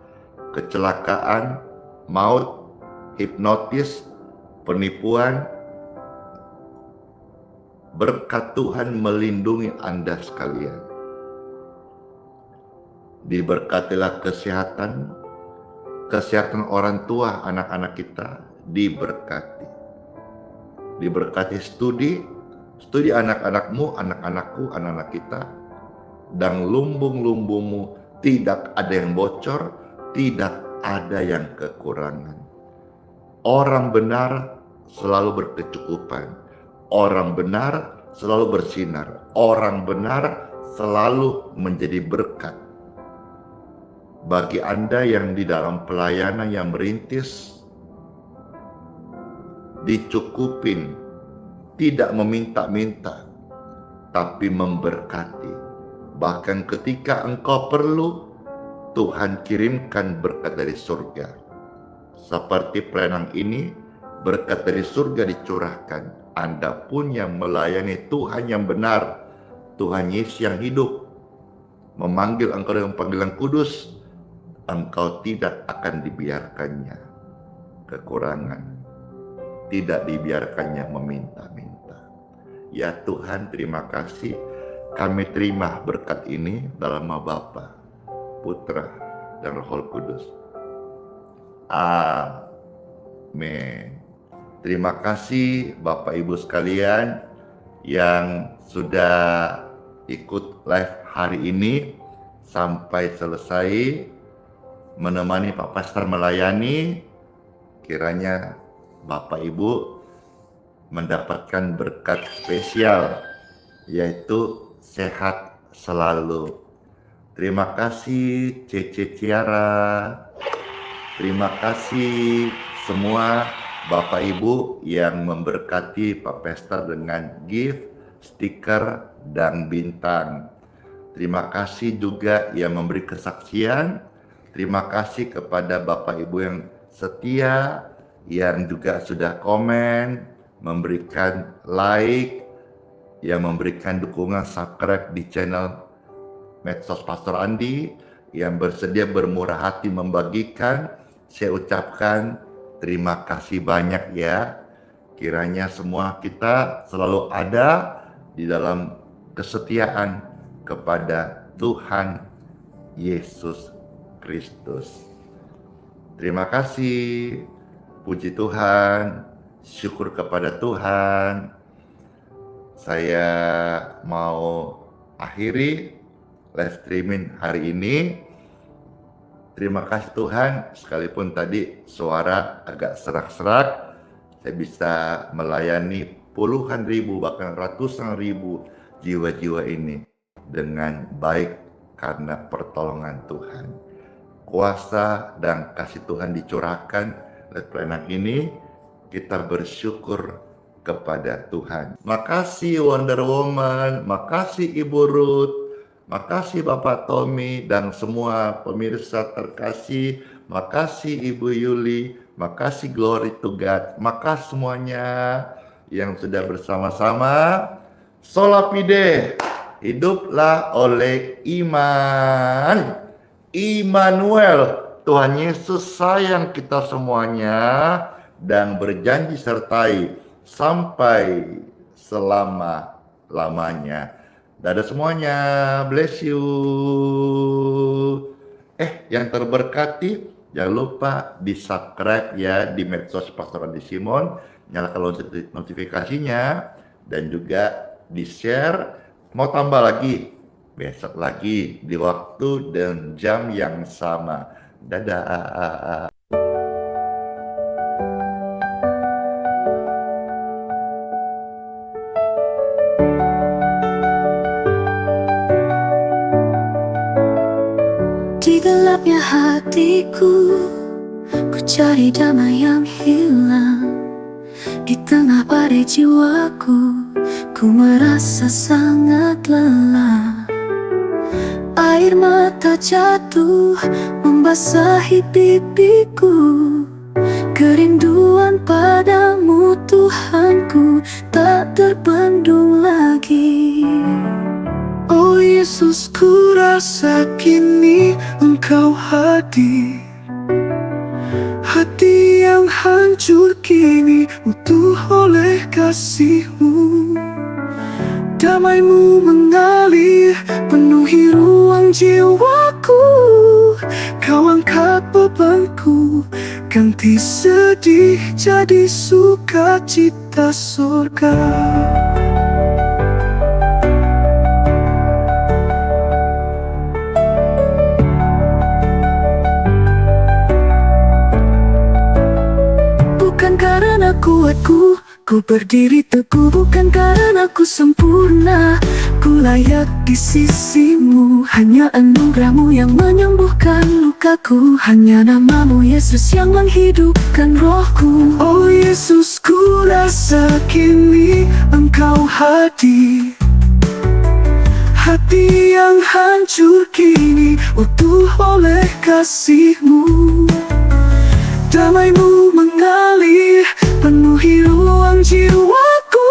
Speaker 2: kecelakaan, maut, hipnotis, penipuan. Berkat Tuhan melindungi Anda sekalian. Diberkatilah kesehatan orang tua anak-anak kita diberkati. Diberkati studi anak-anakmu, anak-anakku, anak-anak kita. Dan lumbung-lumbungmu tidak ada yang bocor, tidak ada yang kekurangan. Orang benar selalu berkecukupan. Orang benar selalu bersinar. Orang benar selalu menjadi berkat. Bagi Anda yang di dalam pelayanan yang merintis, dicukupin, tidak meminta-minta, tapi memberkati. Bahkan ketika engkau perlu, Tuhan kirimkan berkat dari surga. Seperti pelayanan ini, berkat dari surga dicurahkan. Anda pun yang melayani Tuhan yang benar, Tuhan Yesus yang hidup, memanggil engkau dengan panggilan kudus, engkau tidak akan dibiarkannya kekurangan, tidak dibiarkannya meminta-minta. Ya Tuhan, terima kasih, kami terima berkat ini dalam nama Bapa, Putra, dan Roh Kudus. Amin. Terima kasih Bapak Ibu sekalian yang sudah ikut live hari ini sampai selesai menemani Pak Pastor melayani. Kiranya Bapak Ibu mendapatkan berkat spesial, yaitu sehat selalu. Terima kasih Cece Ciara. Terima kasih semua Bapak Ibu yang memberkati Pak Pastor dengan gift, stiker, dan bintang. Terima kasih juga yang memberi kesaksian. Terima kasih kepada Bapak Ibu yang setia, yang juga sudah komen, memberikan like, yang memberikan dukungan subscribe di channel Medsos Pastor Andi, yang bersedia bermurah hati membagikan. Saya ucapkan terima kasih banyak ya. Kiranya semua kita selalu ada di dalam kesetiaan kepada Tuhan Yesus Kristus. Terima kasih. Puji Tuhan. Syukur kepada Tuhan. Saya mau akhiri live streaming hari ini. Terima kasih Tuhan, sekalipun tadi suara agak serak-serak, saya bisa melayani puluhan ribu, bahkan ratusan ribu jiwa-jiwa ini dengan baik karena pertolongan Tuhan. Kuasa dan kasih Tuhan dicurahkan lewat pelayanan ini, kita bersyukur kepada Tuhan. Makasih Wonder Woman, makasih Ibu Ruth, makasih Bapak Tommy dan semua pemirsa terkasih. Makasih Ibu Yuli, makasih Glory to God. Makasih semuanya yang sudah bersama-sama. Sola Fide, hiduplah oleh iman. Immanuel, Tuhan Yesus sayang kita semuanya dan berjanji sertai sampai selama-lamanya. Dadah semuanya, bless you. Yang terberkati, Jangan lupa di subscribe ya di medsos Pastor Andi Simon, nyalakan notifikasinya, dan juga di share. Mau tambah lagi, besok lagi di waktu dan jam yang sama. Dadah.
Speaker 3: Di gelapnya hatiku, ku cari damai yang hilang. Di tengah badai jiwaku, ku merasa sangat lelah. Air mata jatuh membasahi pipiku. Kerinduan padamu Tuhanku tak terbendung lagi. Oh Yesus, ku rasa kini Engkau hadir. Hati yang hancur kini utuh oleh kasih-Mu. Damai-Mu mengalir penuhi ruang jiwaku. Kau angkat bebanku, ganti sedih jadi sukacita surga. Bukan karena kuatku, ku berdiri teguh. Bukan karena ku sempurna, ku layak di sisi-Mu. Hanya anugerah-Mu yang menyembuhkan lukaku. Hanya nama-Mu Yesus yang menghidupkan rohku. Oh Yesus, ku rasa kini Engkau hadir. Hati yang hancur kini utuh oleh kasih-Mu. Damai-Mu mengalir penuhi ruang jiwaku.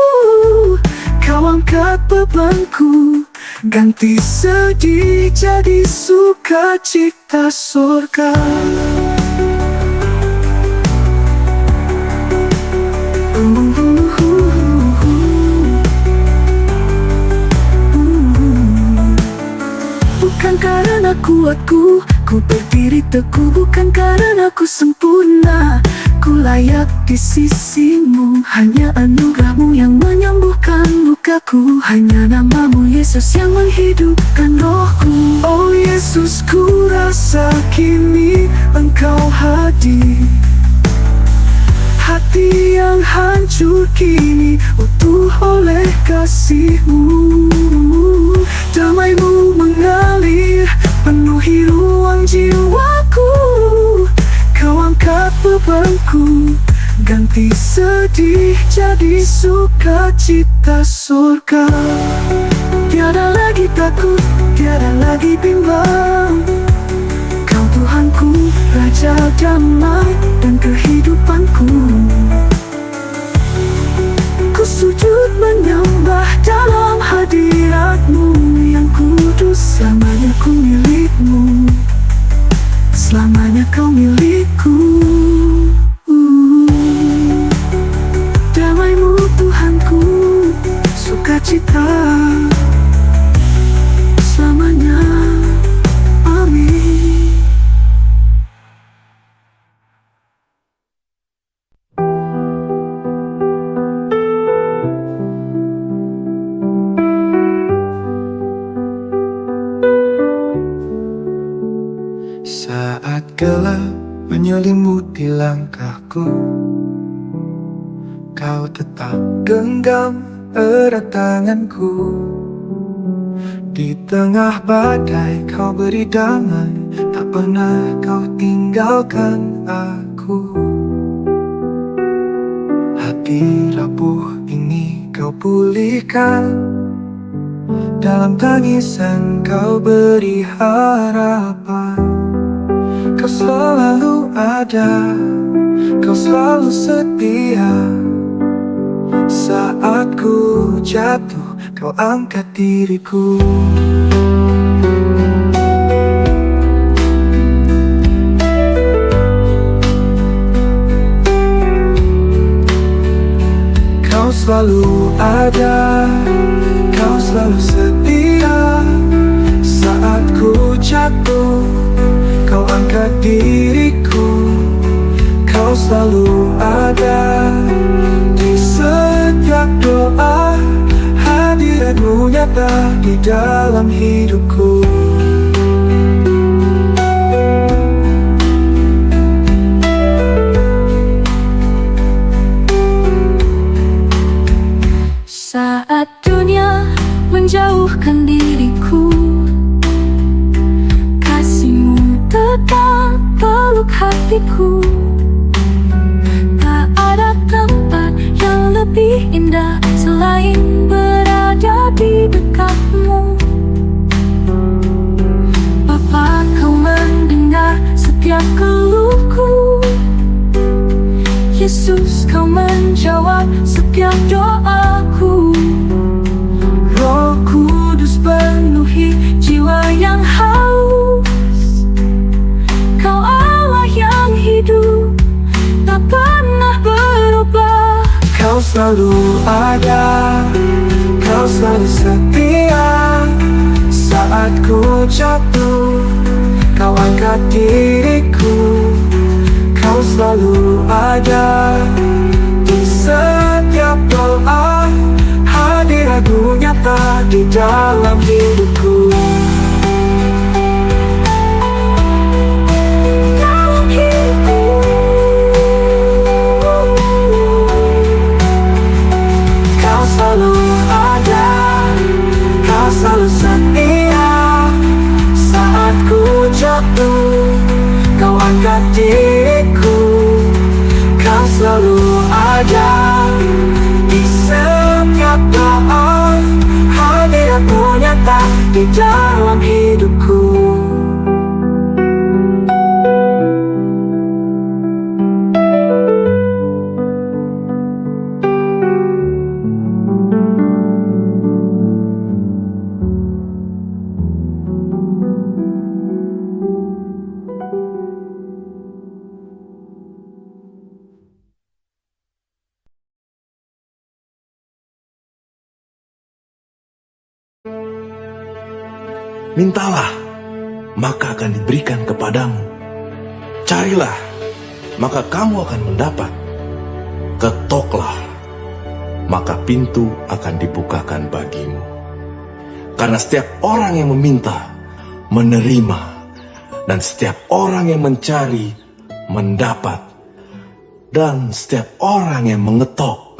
Speaker 3: Kau angkat bebanku, ganti sedih jadi sukacita surga. Bukan karena kuatku, ku berdiri teguh. Bukan karena ku sempurna, ku layak di sisi-Mu. Hanya anugerah-Mu yang menyembuhkan lukaku. Hanya nama-Mu Yesus yang menghidupkan rohku. Oh Yesus, ku rasa kini Engkau hadir. Hati yang hancur kini utuh oleh kasih-Mu. Damai-Mu mengalir penuhi ruang jiwaku. Kau angkat bebanku, ganti sedih jadi sukacita surga. Tiada lagi takut, tiada lagi bimbang. Kau Tuhanku, Raja damai dan kehidupanku. Ku sujud menyembah dalam hadirat-Mu yang kudus. Selamanya ku milik-Mu, selamanya Kau milikku. Damai-Mu Tuhanku, sukacita selamanya. Amin. Saat gelap menyelimuti langkahku, Kau tetap genggam erat tanganku. Di tengah badai Kau beri damai, tak pernah Kau tinggalkan aku. Hati rapuh ini Kau pulihkan, dalam tangisan Kau beri harapan. Kau selalu ada, Kau selalu setia. Saat ku jatuh, Kau angkat diriku. Kau selalu ada, Kau selalu setia. Saat ku jatuh, Kau angkat diriku. nyata di dalam hidupku. Saat dunia menjauhkan diriku, kasih-Mu tetap peluk hatiku. Tak ada tempat yang lebih indah selain berada di dekat-Mu. Bapa, Kau mendengar setiap keluhku. Yesus, Kau menjawab setiap doaku. Roh Kudus penuhi jiwa yang haus. Kau Allah yang hidup, tak pernah berubah. Kau selalu ada, Kau selalu setia. Saat ku jatuh, Kau angkat diriku. Kau selalu ada di setiap doa. Hadirat-Mu nyata di dalam hidupku. Dalam hidupku. Kau selalu ada, Kau selalu setia. Saat ku jatuh, Kau angkat diriku. Kau selalu ada di setiap doa. Hadirat-Mu nyata di dalam hidupku.
Speaker 1: Mintalah, maka akan diberikan kepadamu. Carilah, maka kamu akan mendapat. Ketoklah, maka pintu akan dibukakan bagimu. Karena setiap orang yang meminta, menerima. Dan setiap orang yang mencari, mendapat. Dan setiap orang yang mengetok,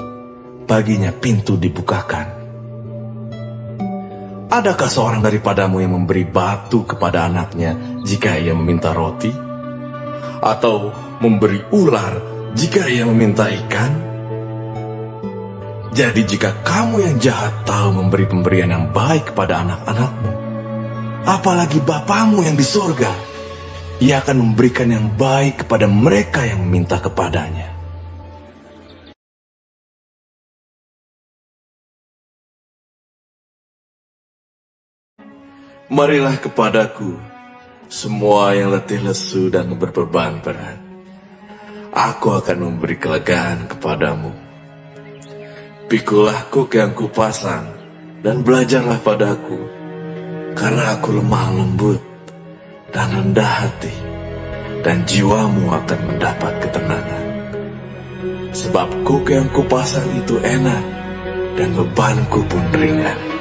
Speaker 1: baginya pintu dibukakan. Adakah seorang daripadamu yang memberi batu kepada anaknya jika ia meminta roti? Atau memberi ular jika ia meminta ikan? Jadi jika kamu yang jahat tahu memberi pemberian yang baik kepada anak-anakmu, apalagi Bapamu yang di surga, Ia akan memberikan yang baik kepada mereka yang meminta kepadanya. Marilah kepadaku, semua yang letih lesu dan berbeban berat. Aku akan memberi kelegaan kepadamu. Pikulah kuk yang kupasang, dan belajarlah padaku, karena aku lemah lembut dan rendah hati, dan jiwamu akan mendapat ketenangan. Sebab kuk yang kupasang itu enak, dan bebanku pun ringan.